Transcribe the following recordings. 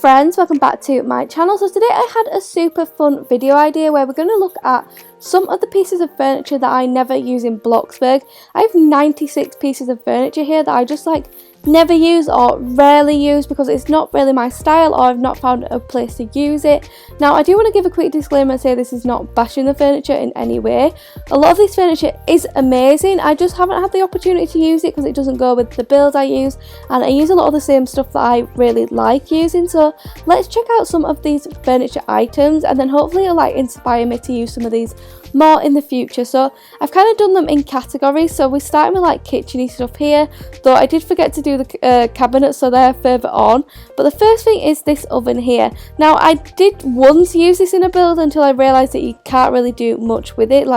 friends, welcome back to my channel. So today I had a super fun video idea where we're going to look at some of the pieces of furniture that I never use in Bloxburg. I have 96 pieces of furniture here that I just never use or rarely use because it's not really my style, or I've not found a place to use it. Now I do want to give a quick disclaimer and say this is not bashing the furniture in any way. A lot of this furniture is amazing, I just haven't had the opportunity to use it because it doesn't go with the builds I use, and I use a lot of the same stuff that I really like using. So let's check out some of these furniture items and then hopefully it'll inspire me to use some of these more in the future. So I've kind of done them in categories, so we're starting with kitcheny stuff here, though I did forget to do the cabinets, so they're further on. But the first thing is this oven here. Now I did once use this in a build until I realised that you can't really do much with it.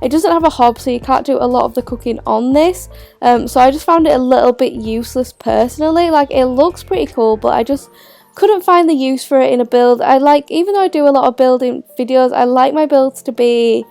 It doesn't have a hob, so you can't do a lot of the cooking on this, so I just found it a little bit useless personally. It looks pretty cool, but I just couldn't find the use for it in a build. Even though I do a lot of building videos, I like my builds to be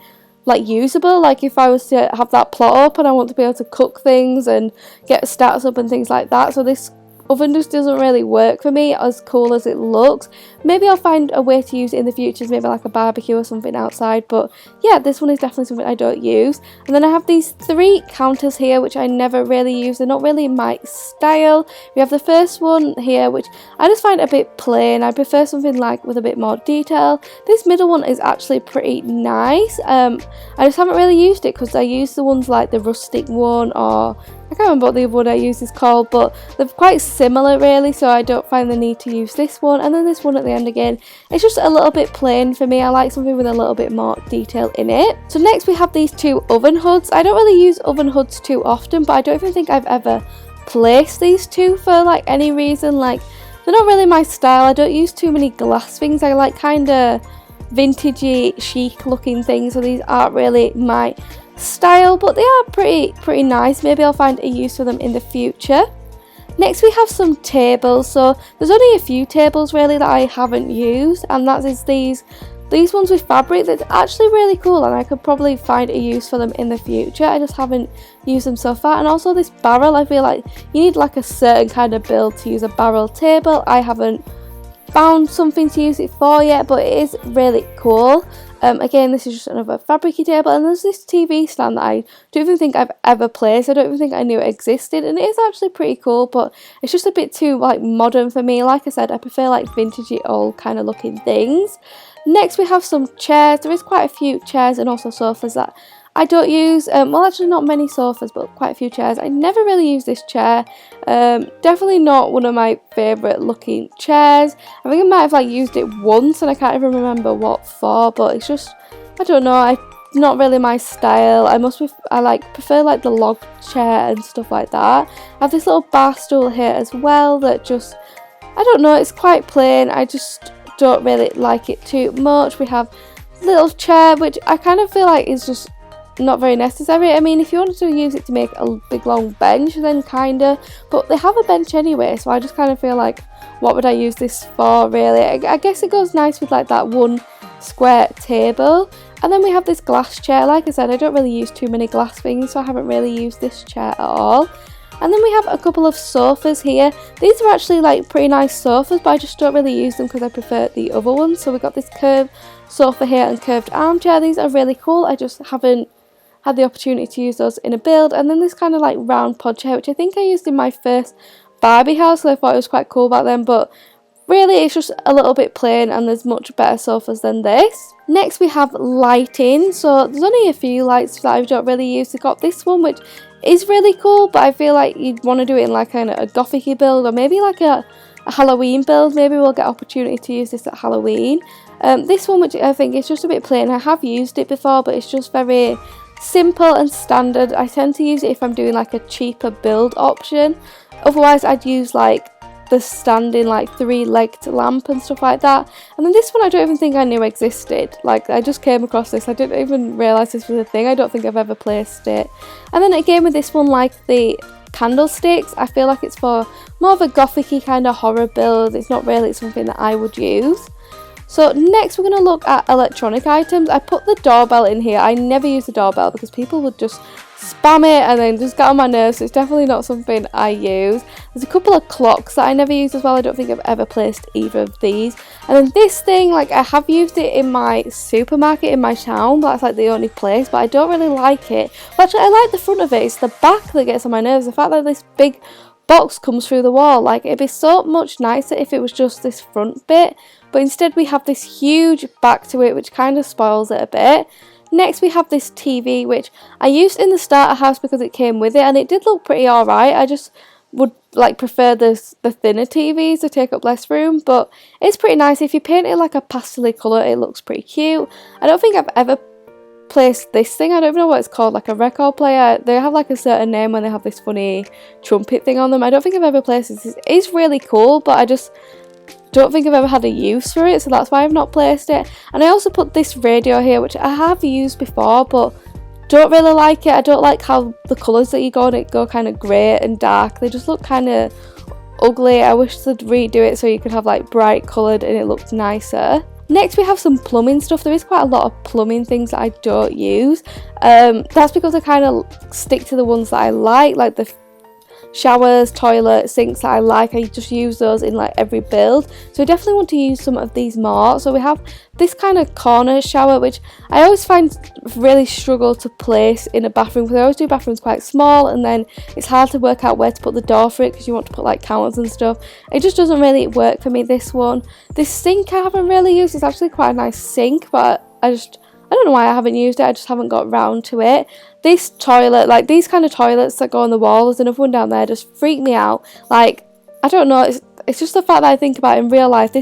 usable. If I was to have that plot up and I want to be able to cook things and get stats up and things like that, so this oven just doesn't really work for me, as cool as it looks. Maybe I'll find a way to use it in the future, maybe a barbecue or something outside, but yeah, this one is definitely something I don't use. And then I have these three counters here which I never really use, they're not really my style. We have the first one here which I just find a bit plain, I prefer something with a bit more detail. This middle one is actually pretty nice, I just haven't really used it because I use the ones the rustic one, or I can't remember what the other one I use is called, but they're quite similar really, so I don't find the need to use this one. And then this one at the end again, it's just a little bit plain for me. I like something with a little bit more detail in it. So next we have these two oven hoods. I don't really use oven hoods too often, but I don't even think I've ever placed these two for any reason. They're not really my style. I don't use too many glass things. I like kind of vintagey chic looking things, so these aren't really my style, but they are pretty nice. Maybe I'll find a use for them in the future. Next we have some tables. So there's only a few tables really that I haven't used, and that is these ones with fabric. That's actually really cool, and I could probably find a use for them in the future. I just haven't used them so far. And also this barrel, I feel like you need a certain kind of build to use a barrel table. I haven't found something to use it for yet, but it is really cool. Again, this is just another fabricy table, and there's this TV stand that I don't even think I've ever placed. I don't even think I knew it existed, and it is actually pretty cool, but it's just a bit too modern for me. Like I said, I prefer vintagey old kind of looking things. Next we have some chairs. There is quite a few chairs and also sofas that I don't use. Well, actually not many sofas, but quite a few chairs. I never really use this chair. Definitely not one of my favourite looking chairs. I think I might have used it once and I can't even remember what for, but it's just, I don't know, it's not really my style. I prefer the log chair and stuff like that. I have this little bar stool here as well that just, I don't know, it's quite plain. I just don't really like it too much. We have a little chair which I kind of feel is just not very necessary. I mean, if you wanted to use it to make a big long bench, then kinda, but they have a bench anyway, so I just kind of feel what would I use this for really? I guess it goes nice with that one square table. And then we have this glass chair. Like I said, I don't really use too many glass things, so I haven't really used this chair at all. And then we have a couple of sofas here. These are actually pretty nice sofas, but I just don't really use them because I prefer the other ones. So we've got this curved sofa here and curved armchair. These are really cool. I just haven't had the opportunity to use those in a build. And then this kind of round pod chair, which I think I used in my first Barbie house, so I thought it was quite cool back then, but really it's just a little bit plain, and there's much better sofas than this. Next we have lighting. So there's only a few lights that I don't really use. We've got this one which is really cool, but I feel you'd want to do it in kind of a gothic-y build, or maybe a Halloween build. Maybe we'll get opportunity to use this at Halloween. This one, which I think is just a bit plain, I have used it before, but it's just very simple and standard. I tend to use it if I'm doing a cheaper build option. Otherwise I'd use the standing three-legged lamp and stuff like that. And then this one I don't even think I knew existed. I just came across this, I didn't even realise this was a thing. I don't think I've ever placed it. And then again with this one, the candlesticks, I feel it's for more of a gothic-y kind of horror build. It's not really something that I would use. So next we're going to look at electronic items. I put the doorbell in here. I never use the doorbell because people would just spam it and then just get on my nerves, so it's definitely not something I use. There's a couple of clocks that I never use as well. I don't think I've ever placed either of these. And then this thing, like, I have used it in my supermarket in my town, but that's like the only place, but I don't really like it. But actually, I like the front of it. It's the back that gets on my nerves. The fact that this big box comes through the wall, like, it'd be so much nicer if it was just this front bit, but instead we have this huge back to it, which kind of spoils it a bit. Next we have this TV, which I used in the starter house because it came with it, and it did look pretty alright. I just would like prefer the thinner TVs to take up less room, but it's pretty nice. If you paint it like a pastel colour, it looks pretty cute. I don't think I've ever placed this thing. I don't even know what it's called, like a record player. They have like a certain name when they have this funny trumpet thing on them. I don't think I've ever placed this. It's really cool, but I just don't think I've ever had a use for it, so that's why I've not placed it. And I also put this radio here, which I have used before, but don't really like it. I don't like how the colours that you go on it go kind of grey and dark. They just look kind of ugly. I wish they'd redo it so you could have like bright coloured and it looked nicer. Next we have some plumbing stuff. There is quite a lot of plumbing things that I don't use. That's because I kind of stick to the ones that I like the showers, toilet, sinks that I like. I just use those in like every build, so I definitely want to use some of these more. So we have this kind of corner shower, which I always find really struggle to place in a bathroom, because I always do bathrooms quite small and then it's hard to work out where to put the door for it because you want to put like counters and stuff. It just doesn't really work for me, this one. This sink I haven't really used. It's actually quite a nice sink, but I don't know why I haven't used it. I just haven't got round to it. This toilet, like these kind of toilets that go on the wall, there's another one down there, just freak me out. Like, I don't know, it's just the fact that I think about it in real life.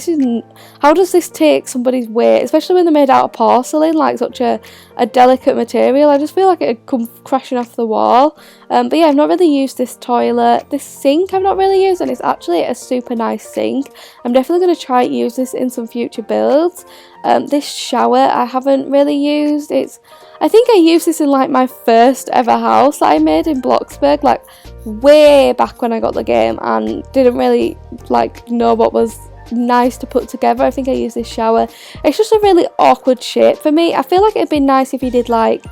How does this take somebody's weight, especially when they're made out of porcelain, like such a delicate material? I just feel like it'd come crashing off the wall. But yeah, I've not really used this toilet. This sink I've not really used, and it's actually a super nice sink. I'm definitely going to try to use this in some future builds. This shower I haven't really used. I think I used this in like my first ever house that I made in Bloxburg, like way back when I got the game and didn't really like know what was nice to put together. I think I used this shower. It's just a really awkward shape for me. I feel like it'd be nice if you did like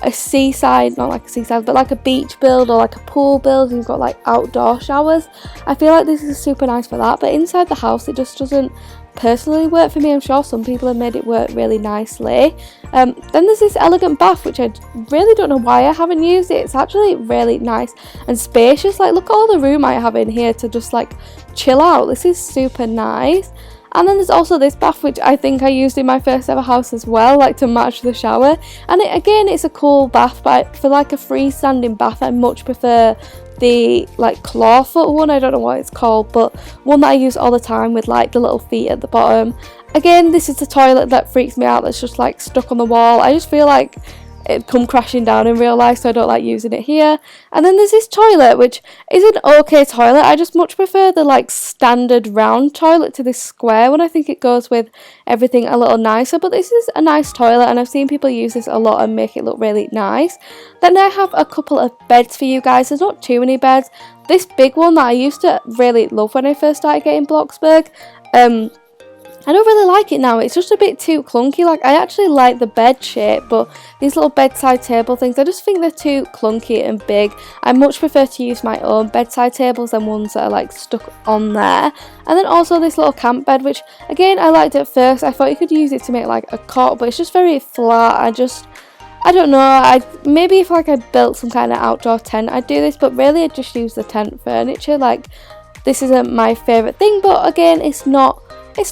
a seaside, not like a seaside, but like a beach build or like a pool build and you've got like outdoor showers. I feel like this is super nice for that, but inside the house it just doesn't personally work for me. I'm sure some people have made it work really nicely. Then there's this elegant bath, which I really don't know why I haven't used it. It's actually really nice and spacious. Like, look at all the room I have in here to just like chill out. This is super nice. And then there's also this bath, which I think I used in my first ever house as well, like to match the shower. And again, it's a cool bath, but for like a freestanding bath, I much prefer the like clawfoot one. I don't know what it's called, but one that I use all the time with like the little feet at the bottom. Again, this is the toilet that freaks me out, that's just like stuck on the wall. I just feel like it'd come crashing down in real life, so I don't like using it here. And then there's this toilet, which is an okay toilet. I just much prefer the like standard round toilet to this square one. I think it goes with everything a little nicer, but this is a nice toilet and I've seen people use this a lot and make it look really nice. Then I have a couple of beds for you guys. There's not too many beds. This big one that I used to really love when I first started getting Bloxburg, I don't really like it now. It's just a bit too clunky. Like, I actually like the bed shape, but these little bedside table things, I just think they're too clunky and big. I much prefer to use my own bedside tables than ones that are like stuck on there. And then also this little camp bed, which again I liked at first. I thought you could use it to make like a cot, but it's just very flat. I don't know, maybe if like I built some kind of outdoor tent I'd do this, but really I just use the tent furniture. Like, this isn't my favourite thing, but again, it's not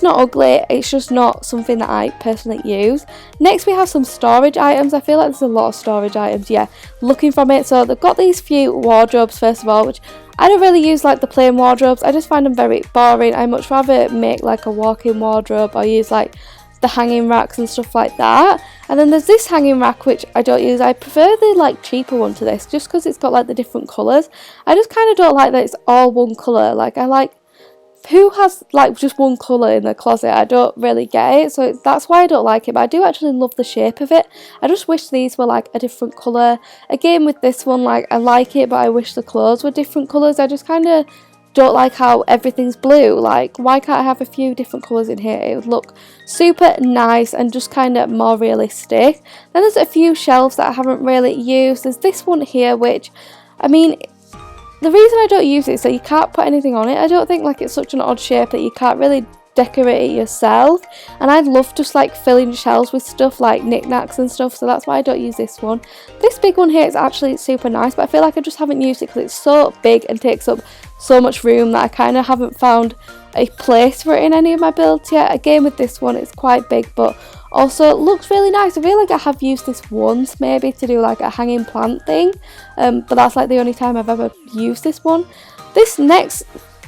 ugly, it's just not something that I personally use. Next we have some storage items. I feel like there's a lot of storage items, yeah, looking from it. So they've got these few wardrobes first of all, which I don't really use like the plain wardrobes. I just find them very boring. I much rather make like a walk-in wardrobe or use like the hanging racks and stuff like that. And then there's this hanging rack, which I don't use. I prefer the like cheaper one to this, just because it's got like the different colours. I just kind of don't like that it's all one colour. Like, I like, who has like just one colour in their closet? I don't really get it, so that's why I don't like it. But I do actually love the shape of it. I just wish these were like a different colour. Again with this one, like, I like it, but I wish the clothes were different colours. I just kind of don't like how everything's blue. Like, why can't I have a few different colours in here? It would look super nice and just kind of more realistic. Then there's a few shelves that I haven't really used. There's this one here, which, I mean, the reason I don't use it is that you can't put anything on it. I don't think, like, it's such an odd shape that you can't really decorate it yourself, and I'd love just like filling shelves with stuff like knickknacks and stuff, so that's why I don't use this one. This big one here is actually super nice, but I feel like I just haven't used it because it's so big and takes up so much room that I kind of haven't found a place for it in any of my builds yet. Again, with this one, it's quite big, but also looks really nice. I feel like I have used this once maybe to do like a hanging plant thing, but that's like the only time I've ever used this one. This next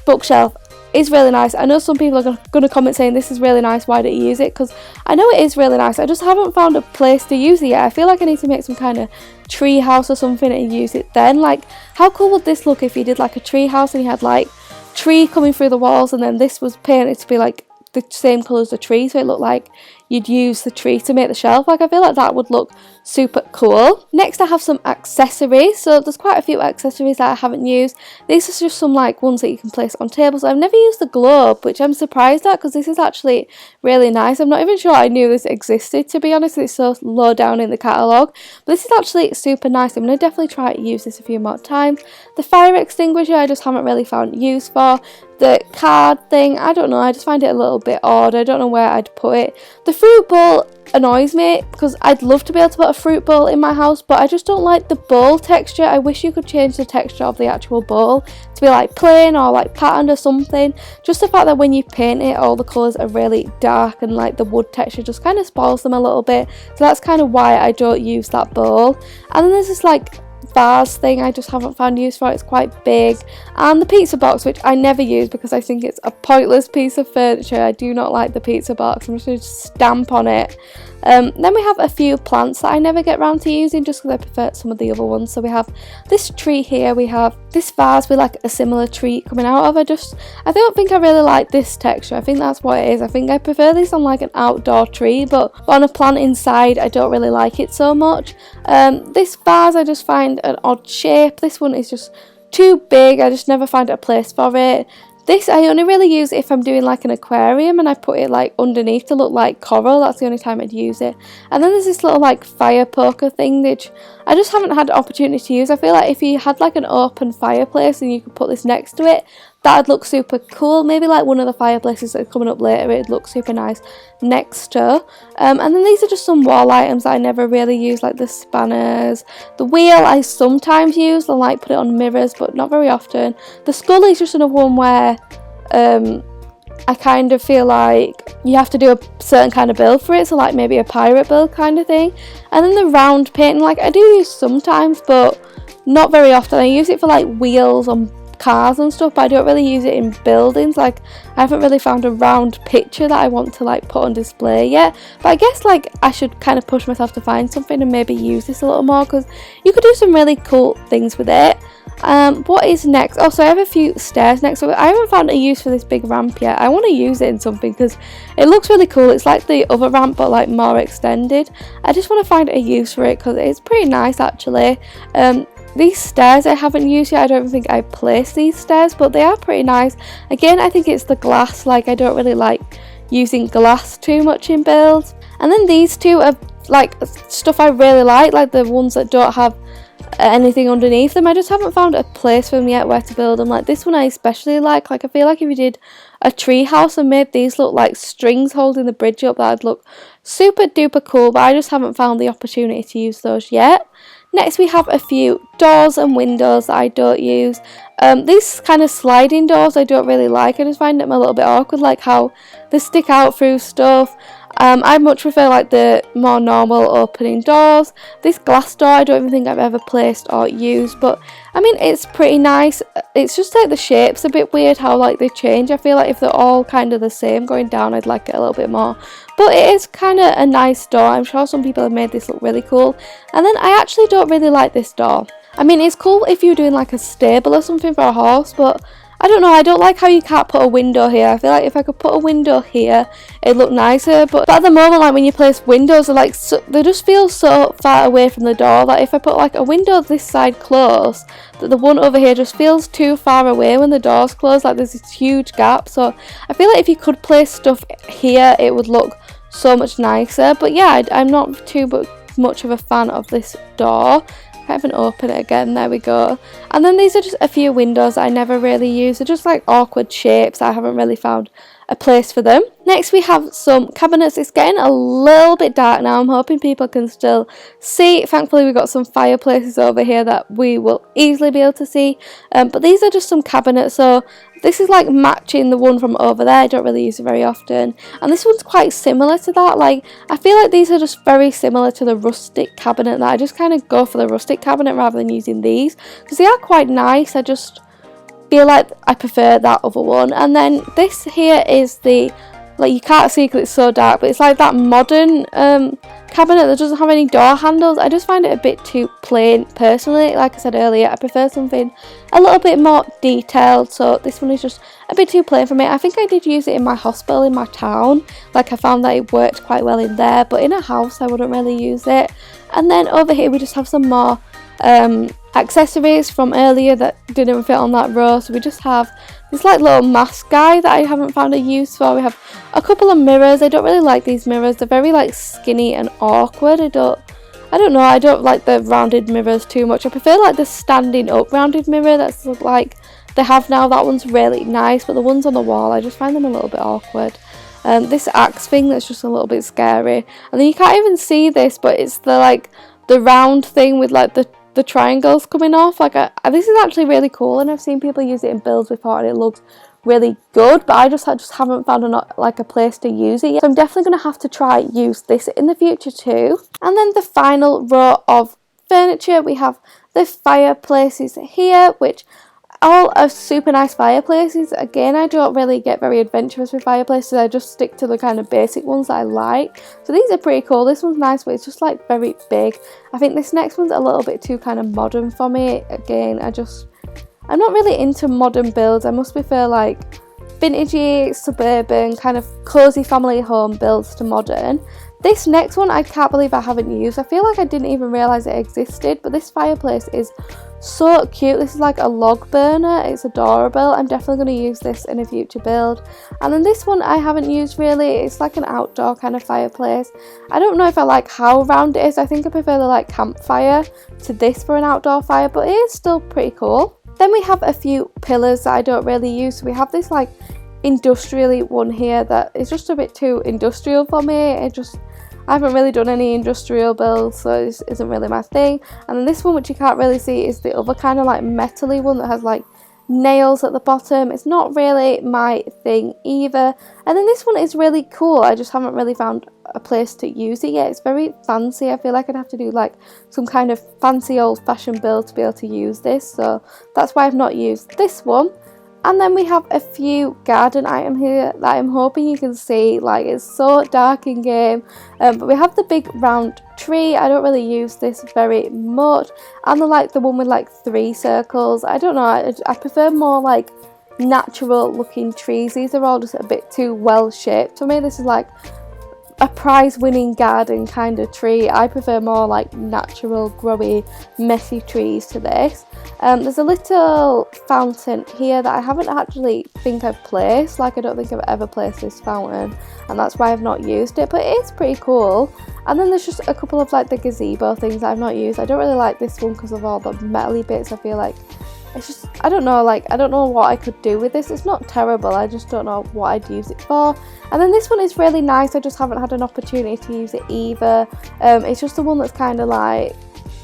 bookshelf is really nice. I know some people are going to comment saying this is really nice, why don't you use it? Because I know it is really nice, I just haven't found a place to use it yet. I feel like I need to make some kind of tree house or something and use it then. Like, how cool would this look if you did like a tree house and you had like tree coming through the walls, and then this was painted to be like the same colour as the tree, so it looked like you'd use the tree to make the shelf. Like, I feel like that would look super cool. Next, I have some accessories. So there's quite a few accessories that I haven't used. These are just some like ones that you can place on tables. I've never used the globe, which I'm surprised at because this is actually really nice. I'm not even sure I knew this existed, to be honest. It's so low down in the catalogue, but this is actually super nice. I'm going to definitely try to use this a few more times. The fire extinguisher I just haven't really found use for. The card thing, I don't know, I just find it a little bit odd. I don't know where I'd put it. The fruit bowl annoys me because I'd love to be able to put a fruit bowl in my house, but I just don't like the bowl texture. I wish you could change the texture of the actual bowl to be like plain or like patterned or something. Just the fact that when you paint it, all the colours are really dark and like the wood texture just kind of spoils them a little bit. So that's kind of why I don't use that bowl. And then there's this like vase thing I just haven't found use for. It's quite big. And the pizza box, which I never use because I think it's a pointless piece of furniture. I do not like the pizza box. I'm just going to stamp on it. Then we have a few plants that I never get around to using just because I prefer some of the other ones. So we have this tree here, we have this vase with like a similar tree coming out of. I don't think I really like this texture. I think that's what it is. I think I prefer this on like an outdoor tree, but on a plant inside I don't really like it so much. This vase I just find an odd shape. This one is just too big. I just never find a place for it. This I only really use if I'm doing like an aquarium and I put it like underneath to look like coral. That's the only time I'd use it. And then there's this little like fire poker thing which I just haven't had the opportunity to use. I feel like if you had like an open fireplace and you could put this next to it, that'd look super cool. Maybe like one of the fireplaces that are coming up later, it'd look super nice next to. And then these are just some wall items that I never really use, like the spanners. The wheel I sometimes use and like put it on mirrors, but not very often. The skull is just another one where I kind of feel like you have to do a certain kind of build for it, so like maybe a pirate build kind of thing. And then the round painting, like I do use sometimes, but not very often. I use it for like wheels on cars and stuff, but I don't really use it in buildings. Like I haven't really found a round picture that I want to like put on display yet, but I guess like I should kind of push myself to find something and maybe use this a little more because you could do some really cool things with it. What is next? Oh, so I have a few stairs next, so I haven't found a use for this big ramp yet. I want to use it in something because it looks really cool. It's like the other ramp but like more extended. I just want to find a use for it because it's pretty nice actually. These stairs I haven't used yet. I don't think I placed these stairs, but they are pretty nice. Again, I think it's the glass. Like I don't really like using glass too much in builds. And then these two are like stuff I really like the ones that don't have anything underneath them. I just haven't found a place for them yet where to build them. Like this one I especially like I feel like if you did a tree house and made these look like strings holding the bridge up, that'd look super duper cool, but I just haven't found the opportunity to use those yet. Next we have a few doors and windows that I don't use. These kind of sliding doors I don't really like. I just find them a little bit awkward, like how they stick out through stuff. I much prefer like the more normal opening doors. This glass door I don't even think I've ever placed or used, but I mean it's pretty nice. It's just like the shape's a bit weird how like they change. I feel like if they're all kind of the same going down I'd like it a little bit more, but it is kind of a nice door. I'm sure some people have made this look really cool. And then I actually don't really like this door. I mean it's cool if you're doing like a stable or something for a horse, but I don't know, I don't like how you can't put a window here. I feel like if I could put a window here, it'd look nicer. But at the moment, like when you place windows, they're like they just feel so far away from the door. Like if I put like a window this side close, that the one over here just feels too far away when the door's closed. Like there's this huge gap. So I feel like if you could place stuff here, it would look so much nicer. But yeah, I'm not too much of a fan of this door. Can't even open it again. There we go. And then these are just a few windows that I never really use. They're just like awkward shapes. I haven't really found a place for them. Next we have some cabinets. It's getting a little bit dark now. I'm hoping people can still see. Thankfully we've got some fireplaces over here that we will easily be able to see. But these are just some cabinets. So this is like matching the one from over there. I don't really use it very often. And this one's quite similar to that. Like I feel like these are just very similar to the rustic cabinet, that I just kind of go for the rustic cabinet rather than using these. Because they are quite nice. I just feel like I prefer that other one. And then this here is the, like you can't see because it's so dark, but it's like that modern cabinet that doesn't have any door handles. I just find it a bit too plain personally. Like I said earlier, I prefer something a little bit more detailed, so this one is just a bit too plain for me. I think I did use it in my hospital in my town. Like I found that it worked quite well in there, but in a house I wouldn't really use it. And then over here we just have some more accessories from earlier that didn't fit on that row. So we just have this like little mask guy that I haven't found a use for. We have a couple of mirrors. I don't really like these mirrors. They're very like skinny and awkward. I don't know, I don't like the rounded mirrors too much. I prefer like the standing up rounded mirror that's like they have now. That one's really nice, but the ones on the wall, I just find them a little bit awkward. This axe thing that's just a little bit scary. And then you can't even see this, but it's the round thing with like the triangles coming off. Like this is actually really cool, and I've seen people use it in builds before and it looks really good, but I just haven't found a place to use it yet. So I'm definitely going to have to try use this in the future too. And then the final row of furniture, we have the fireplaces here, which all are super nice fireplaces. Again, I don't really get very adventurous with fireplaces. I just stick to the kind of basic ones that I like. So these are pretty cool. This one's nice, but it's just like very big. I think this next one's a little bit too kind of modern for me. Again, I'm not really into modern builds. I must prefer like vintagey, suburban, kind of cozy family home builds to modern. This next one I can't believe I haven't used. I feel like I didn't even realise it existed, but this fireplace is so cute. This is like a log burner. It's adorable. I'm definitely going to use this in a future build. And then this one I haven't used really. It's like an outdoor kind of fireplace. I don't know if I like how round it is. I think I prefer the like campfire to this for an outdoor fire, but it is still pretty cool. Then we have a few pillars that I don't really use. So we have this like industrially one here that is just a bit too industrial for me. I haven't really done any industrial builds, so this isn't really my thing. And then this one, which you can't really see, is the other kind of like metally one that has like nails at the bottom. It's not really my thing either. And then this one is really cool. I just haven't really found a place to use it yet. It's very fancy. I feel like I'd have to do like some kind of fancy old-fashioned build to be able to use this, so that's why I've not used this one. And then we have a few garden items here that I'm hoping you can see. Like, it's so dark in game. But we have the big round tree. I don't really use this very much. And the one with like 3 circles. I don't know. I prefer more like natural looking trees. These are all just a bit too well shaped. For me, this is like a prize winning garden kind of tree. I prefer more like natural, growy, messy trees to this. There's a little fountain here that I haven't actually think I've placed. Like, I don't think I've ever placed this fountain, and that's why I've not used it, but it is pretty cool. And then there's just a couple of like the gazebo things that I've not used. I don't really like this one because of all the metally bits. I feel like it's just, I don't know what I could do with this. It's not terrible, I just don't know what I'd use it for. And then this one is really nice. I just haven't had an opportunity to use it either. It's just the one that's kind of like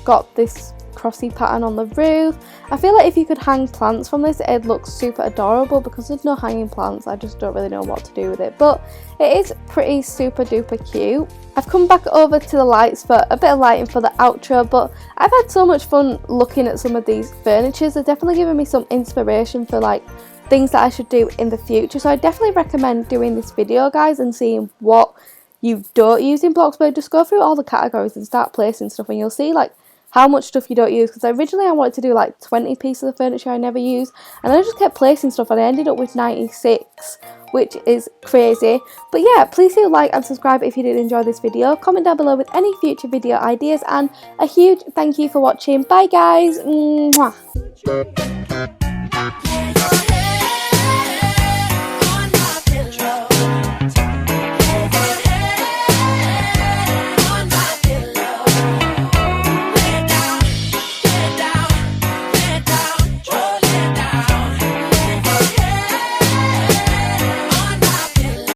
got this crossy pattern on the roof. I feel like if you could hang plants from this, it'd look super adorable. Because there's no hanging plants, I just don't really know what to do with it, but it is pretty super duper cute. I've come back over to the lights for a bit of lighting for the outro, but I've had so much fun looking at some of these furnitures. They're definitely giving me some inspiration for like things that I should do in the future, so I definitely recommend doing this video, guys, and seeing what you don't use in Bloxburg. Just go through all the categories and start placing stuff, and you'll see like how much stuff you don't use, because originally I wanted to do like 20 pieces of furniture I never use, and I just kept placing stuff and I ended up with 96, which is crazy. But yeah, please do like and subscribe if you did enjoy this video. Comment down below with any future video ideas, and a huge thank you for watching. Bye guys. Mwah.